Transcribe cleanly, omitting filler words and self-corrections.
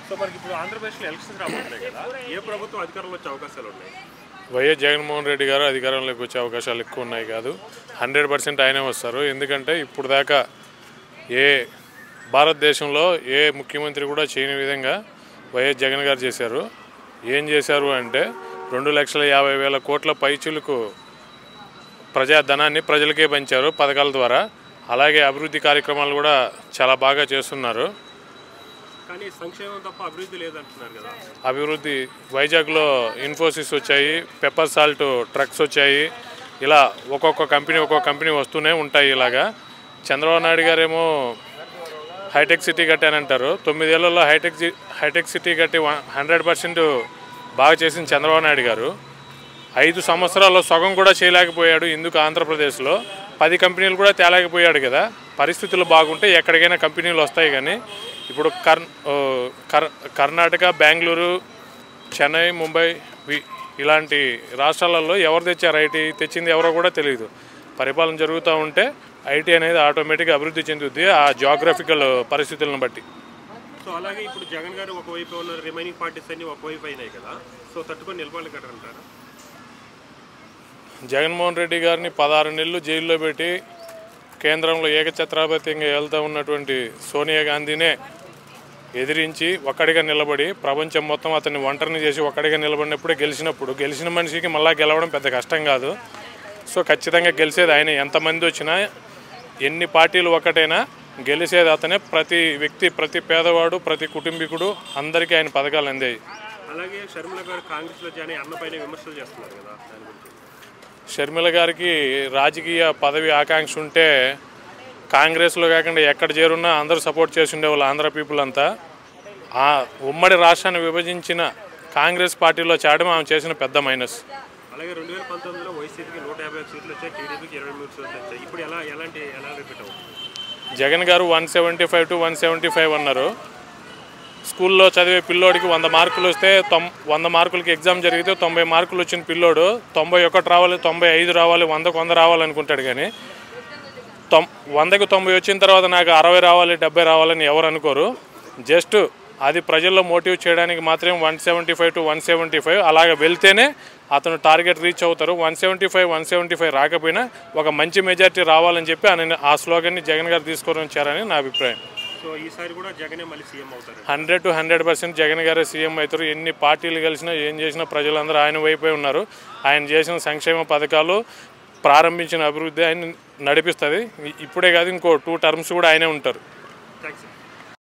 So మనకి ఇప్పుడు ఆంధ్రప్రదేశ్లో ఎలక్షన్స్ రాబోతున్నాయి కదా, ఏ ప్రభుత్వం అధికారంలో వచ్చే అవకాశాలు ఉన్నాయి? వైఎస్ జగన్మోహన్ రెడ్డి గారు అధికారంలోకి వచ్చే అవకాశాలు ఎక్కువ ఉన్నాయి కాదు, 100% ఆయనే వస్తారు. ఎందుకంటే ఇప్పుడు దాకా ఏ భారతదేశంలో ఏ ముఖ్యమంత్రి కూడా చేయని విధంగా వైఎస్ జగన్ గారు చేశారు. ఏం చేశారు అంటే 2,50,000 కోట్ల పైచులకు ప్రజాధనాన్ని ప్రజలకే పంచారు పథకాల ద్వారా. అలాగే అభివృద్ధి కార్యక్రమాలు కూడా చాలా బాగా చేస్తున్నారు. కానీ సంక్షేమం తప్ప అభివృద్ధి లేదంటున్నారు కదా. అభివృద్ధి వైజాగ్లో ఇన్ఫోసిస్ వచ్చాయి, పెప్పర్ సాల్ట్ ట్రక్స్ వచ్చాయి. ఇలా ఒక్కొక్క కంపెనీ వస్తూనే ఉంటాయి. ఇలాగా చంద్రబాబు నాయుడు గారేమో హైటెక్ సిటీ కట్టానంటారు. 9 ఏళ్లలో హైటెక్ సిటీ కట్టి 100% బాగా చేసిన చంద్రబాబు నాయుడు గారు 5 సంవత్సరాల్లో సగం కూడా చేయలేకపోయాడు. ఎందుకు ఆంధ్రప్రదేశ్లో 10 కంపెనీలు కూడా తేలేకపోయాడు కదా. పరిస్థితులు బాగుంటే ఎక్కడికైనా కంపెనీలు వస్తాయి. కానీ ఇప్పుడు కర్ణాటక, బెంగళూరు, చెన్నై, ముంబై ఇలాంటి రాష్ట్రాలలో ఎవరు తెచ్చారు? ఐటీ తెచ్చింది ఎవరో కూడా తెలియదు. పరిపాలన జరుగుతూ ఉంటే ఐటీ అనేది ఆటోమేటిక్గా అభివృద్ధి చెందుద్ది ఆ జియోగ్రఫికల్ పరిస్థితులను బట్టి. సో అలాగే ఇప్పుడు జగన్ గారు ఒకవైపు ఉన్నారు, రిమైనింగ్ పార్టీస్ అన్ని ఒకవైపు అయినాయి కదా. సో తట్టుకొని నిలబడగలరంటారా? జగన్మోహన్ రెడ్డి గారిని 16 నెలలు జైల్లో పెట్టి కేంద్రంలో ఏకఛత్రాధిపత్యంగా వెళ్తూ ఉన్నటువంటి సోనియా గాంధీనే ఎదిరించి ఒక్కడిగా నిలబడి ప్రపంచం మొత్తం అతన్ని ఒంటరిని చేసి ఒక్కడిగా నిలబడినప్పుడే గెలిచిన మనిషికి మళ్ళీ గెలవడం పెద్ద కష్టం కాదు. సో ఖచ్చితంగా గెలిచేది ఆయన. ఎంతమంది వచ్చినా ఎన్ని పార్టీలు ఒకటైనా గెలిచేది అతనే. ప్రతి వ్యక్తి, ప్రతి పేదవాడు, ప్రతి కుటుంబీకుడు అందరికీ ఆయన పథకాలు అందాయి. అలాగే షర్మిల గారు కాంగ్రెస్లో జాయిన్ అయ్యి అన్నపైన విమర్శలు చేస్తున్నారు కదా, దాని గురించి? షర్మిల గారికి రాజకీయ పదవి ఆకాంక్ష ఉంటే కాంగ్రెస్లో కాకుండా ఎక్కడ చేరున్నా అందరూ సపోర్ట్ చేసి ఉండేవాళ్ళు. ఆంధ్ర పీపుల్ అంతా ఆ ఉమ్మడి రాష్ట్రాన్ని విభజించిన కాంగ్రెస్ పార్టీలో చేరడం ఆమె చేసిన పెద్ద మైనస్. అలాగే 2019లో వైసీపీకి 150 సీట్లు వచ్చాయి, టీడీపీకి 23 సీట్లు వచ్చాయి. ఇప్పుడు ఎలా రిపీట్ అవుతుంది? జగన్ గారు 175 to 175 అన్నారు. స్కూల్లో చదివే పిల్లోడికి 100 మార్కులు వస్తే 100 మార్కులకి ఎగ్జామ్ జరిగితే 90 మార్కులు వచ్చిన పిల్లోడు 91 రావాలి, 95 రావాలి, 100కు 100 రావాలనుకుంటాడు. కానీ 100కు 90 వచ్చిన తర్వాత నాకు 60 రావాలి, 70 రావాలని ఎవరు అనుకోరు. జస్ట్ అది ప్రజల్లో మోటివ్ చేయడానికి మాత్రమే 175 to 175 అలాగ వెళ్తేనే అతను టార్గెట్ రీచ్ అవుతారు. 175 రాకపోయినా ఒక మంచి మెజారిటీ రావాలని చెప్పి ఆ స్లోగన్ని జగన్ గారు తీసుకొని వచ్చారని నా అభిప్రాయం. సో ఈసారి కూడా జగనే మళ్ళీ సీఎం అవుతారు? 100 to 100% జగన్ గారే సీఎం అవుతారు. ఎన్ని పార్టీలు కలిసినా ఏం చేసినా ప్రజలందరూ ఆయన వైపే ఉన్నారు. ఆయన చేసిన సంక్షేమ పథకాలు, ప్రారంభించిన అభివృద్ధి ఆయన నడిపిస్తుంది. ఇప్పుడే కాదు, ఇంకో 2 టర్మ్స్ కూడా ఆయనే ఉంటారు.